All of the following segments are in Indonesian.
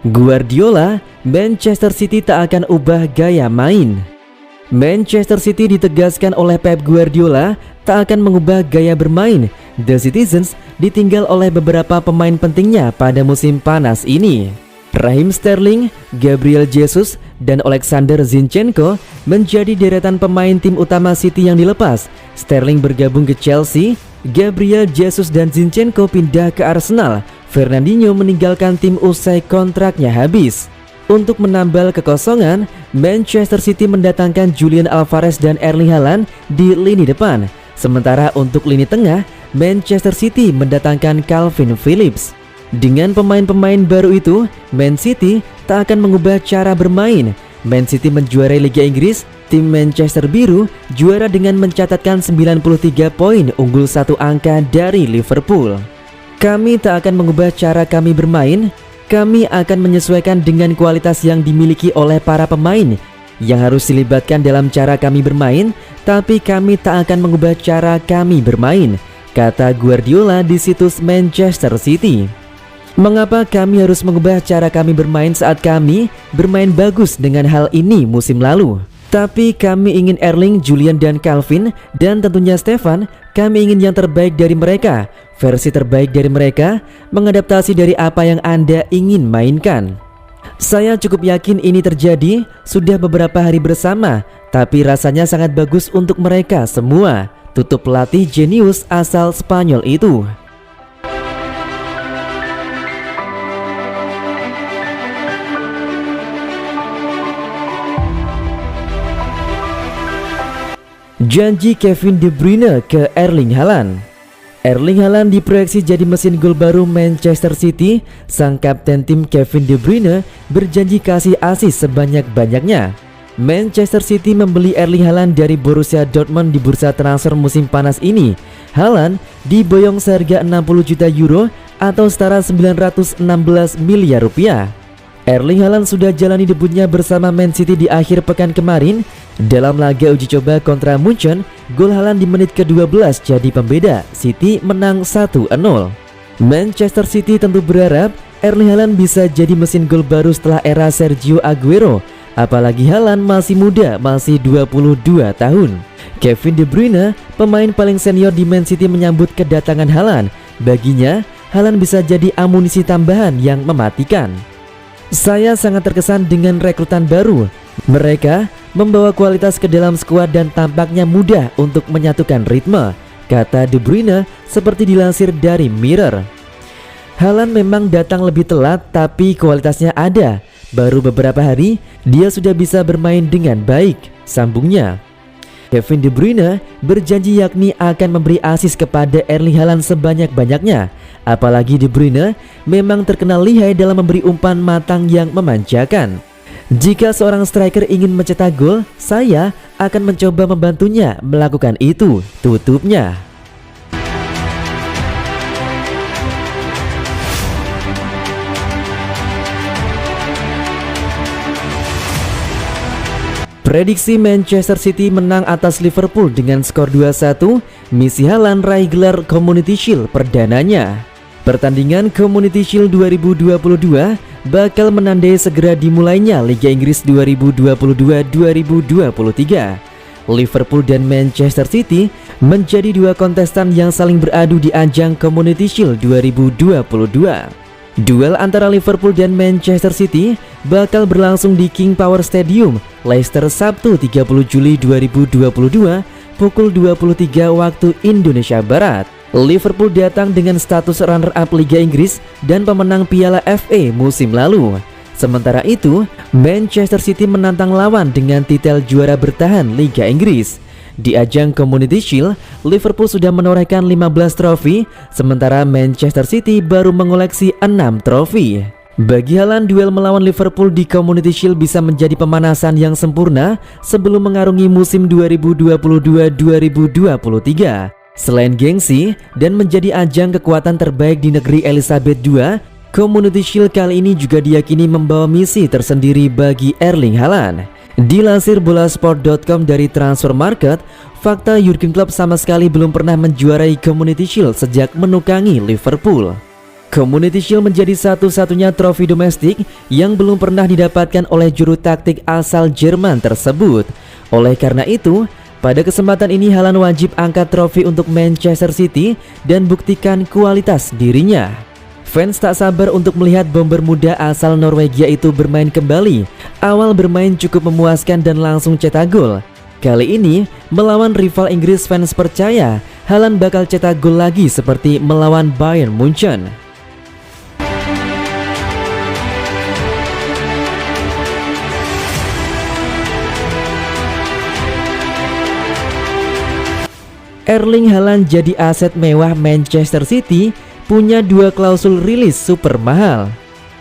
Guardiola, Manchester City tak akan ubah gaya main. Manchester City ditegaskan oleh Pep Guardiola tak akan mengubah gaya bermain. The Citizens ditinggal oleh beberapa pemain pentingnya pada musim panas ini. Raheem Sterling, Gabriel Jesus, dan Alexander Zinchenko menjadi deretan pemain tim utama City yang dilepas. Sterling bergabung ke Chelsea, Gabriel Jesus dan Zinchenko pindah ke Arsenal. Fernandinho meninggalkan tim usai kontraknya habis. Untuk menambal kekosongan, Manchester City mendatangkan Julian Alvarez dan Erling Haaland di lini depan. Sementara untuk lini tengah, Manchester City mendatangkan Calvin Phillips. Dengan pemain-pemain baru itu, Man City tak akan mengubah cara bermain. Man City menjuarai Liga Inggris, tim Manchester Biru juara dengan mencatatkan 93 poin, unggul 1 angka dari Liverpool. Kami tak akan mengubah cara kami bermain. Kami akan menyesuaikan dengan kualitas yang dimiliki oleh para pemain yang harus dilibatkan dalam cara kami bermain, tapi kami tak akan mengubah cara kami bermain, kata Guardiola di situs Manchester City. Mengapa kami harus mengubah cara kami bermain saat kami bermain bagus dengan hal ini musim lalu? Tapi kami ingin Erling, Julian dan Calvin, dan tentunya Stefan, kami ingin yang terbaik dari mereka, versi terbaik dari mereka, mengadaptasi dari apa yang Anda ingin mainkan. Saya cukup yakin ini terjadi, sudah beberapa hari bersama, tapi rasanya sangat bagus untuk mereka semua, tutup pelatih jenius asal Spanyol itu. Janji Kevin De Bruyne ke Erling Haaland. Erling Haaland diproyeksi jadi mesin gol baru Manchester City. Sang kapten tim Kevin De Bruyne berjanji kasih asis sebanyak-banyaknya. Manchester City membeli Erling Haaland dari Borussia Dortmund di bursa transfer musim panas ini. Haaland diboyong seharga 60 juta euro atau setara 916 miliar rupiah. Erling Haaland sudah jalani debutnya bersama Man City di akhir pekan kemarin. Dalam laga uji coba kontra Munchen, gol Haaland di menit ke-12 jadi pembeda. City menang 1-0. Manchester City tentu berharap Erling Haaland bisa jadi mesin gol baru setelah era Sergio Aguero. Apalagi Haaland masih muda, masih 22 tahun. Kevin De Bruyne, pemain paling senior di Man City, menyambut kedatangan Haaland. Baginya, Haaland bisa jadi amunisi tambahan yang mematikan. Saya sangat terkesan dengan rekrutan baru. Mereka membawa kualitas ke dalam skuad dan tampaknya mudah untuk menyatukan ritme, kata De Bruyne seperti dilansir dari Mirror. Haaland memang datang lebih telat tapi kualitasnya ada. Baru beberapa hari dia sudah bisa bermain dengan baik, sambungnya. Kevin De Bruyne berjanji yakni akan memberi asis kepada Erling Haaland sebanyak-banyaknya. Apalagi De Bruyne memang terkenal lihai dalam memberi umpan matang yang memanjakan. Jika seorang striker ingin mencetak gol, saya akan mencoba membantunya melakukan itu, tutupnya. Prediksi Manchester City menang atas Liverpool dengan skor 2-1. Misi Haaland raih gelar Community Shield perdananya. Pertandingan Community Shield 2022 bakal menandai segera dimulainya Liga Inggris 2022-2023. Liverpool dan Manchester City menjadi dua kontestan yang saling beradu di ajang Community Shield 2022. Duel antara Liverpool dan Manchester City bakal berlangsung di King Power Stadium, Leicester, Sabtu 30 Juli 2022 pukul 23 waktu Indonesia Barat. Liverpool datang dengan status runner-up Liga Inggris dan pemenang Piala FA musim lalu. Sementara itu, Manchester City menantang lawan dengan titel juara bertahan Liga Inggris. Di ajang Community Shield, Liverpool sudah menorehkan 15 trofi, sementara Manchester City baru mengoleksi 6 trofi. Bagi Haaland, duel melawan Liverpool di Community Shield bisa menjadi pemanasan yang sempurna sebelum mengarungi musim 2022-2023. Selain gengsi dan menjadi ajang kekuatan terbaik di negeri Elizabeth II, Community Shield kali ini juga diyakini membawa misi tersendiri bagi Erling Haaland. Dilansir bolasport.com dari Transfer Market, fakta Jurgen Klopp sama sekali belum pernah menjuarai Community Shield sejak menukangi Liverpool. Community Shield menjadi satu-satunya trofi domestik yang belum pernah didapatkan oleh juru taktik asal Jerman tersebut. Oleh karena itu, pada kesempatan ini Haaland wajib angkat trofi untuk Manchester City dan buktikan kualitas dirinya. Fans tak sabar untuk melihat bomber muda asal Norwegia itu bermain kembali. Awal bermain cukup memuaskan dan langsung cetak gol. Kali ini, melawan rival Inggris, fans percaya Haaland bakal cetak gol lagi seperti melawan Bayern Munchen. Erling Haaland jadi aset mewah Manchester City, punya 2 klausul rilis super mahal.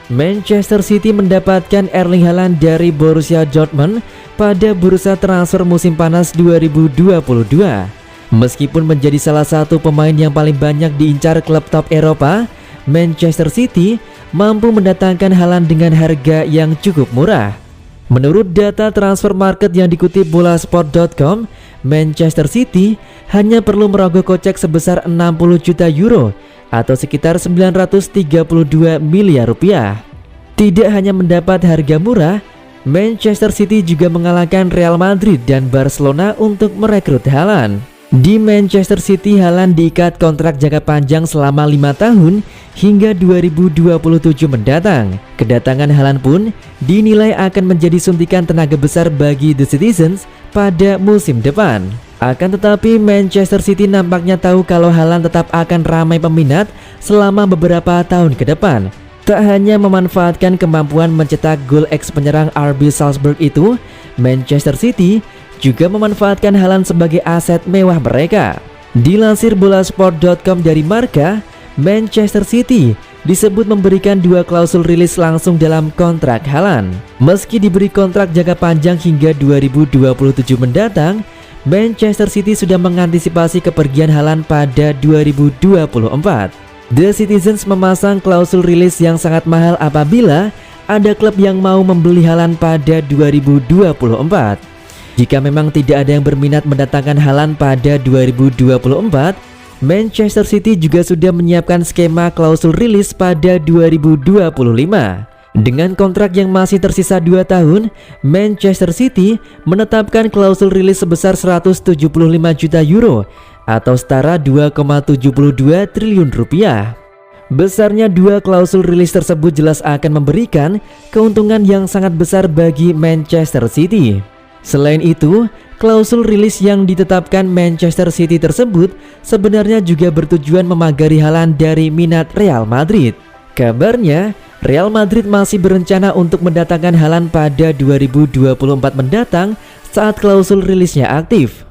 Manchester City mendapatkan Erling Haaland dari Borussia Dortmund pada bursa transfer musim panas 2022. Meskipun menjadi salah satu pemain yang paling banyak diincar klub top Eropa, Manchester City mampu mendatangkan Haaland dengan harga yang cukup murah. Menurut data transfer market yang dikutip bolasport.com, Manchester City hanya perlu merogoh kocek sebesar 60 juta euro atau sekitar 932 miliar rupiah. Tidak hanya mendapat harga murah, Manchester City juga mengalahkan Real Madrid dan Barcelona untuk merekrut Haaland. Di Manchester City, Haaland diikat kontrak jangka panjang selama 5 tahun hingga 2027 mendatang. Kedatangan Haaland pun dinilai akan menjadi suntikan tenaga besar bagi The Citizens pada musim depan. Akan tetapi Manchester City nampaknya tahu kalau Haaland tetap akan ramai peminat selama beberapa tahun ke depan. Tak hanya memanfaatkan kemampuan mencetak gol ex penyerang RB Salzburg itu, Manchester City juga memanfaatkan Haaland sebagai aset mewah mereka. Dilansir bolasport.com dari Marca, Manchester City disebut memberikan 2 klausul rilis langsung dalam kontrak Haaland. Meski diberi kontrak jangka panjang hingga 2027 mendatang, Manchester City sudah mengantisipasi kepergian Haaland pada 2024. The Citizens memasang klausul rilis yang sangat mahal apabila ada klub yang mau membeli Haaland pada 2024. Jika memang tidak ada yang berminat mendatangkan Haaland pada 2024, Manchester City juga sudah menyiapkan skema klausul rilis pada 2025. Dengan kontrak yang masih tersisa 2 tahun, Manchester City menetapkan klausul rilis sebesar 175 juta euro atau setara 2,72 triliun rupiah. Besarnya 2 klausul rilis tersebut jelas akan memberikan keuntungan yang sangat besar bagi Manchester City. Selain itu, klausul rilis yang ditetapkan Manchester City tersebut sebenarnya juga bertujuan memagari Haaland dari minat Real Madrid. Kabarnya, Real Madrid masih berencana untuk mendatangkan Haaland pada 2024 mendatang saat klausul rilisnya aktif.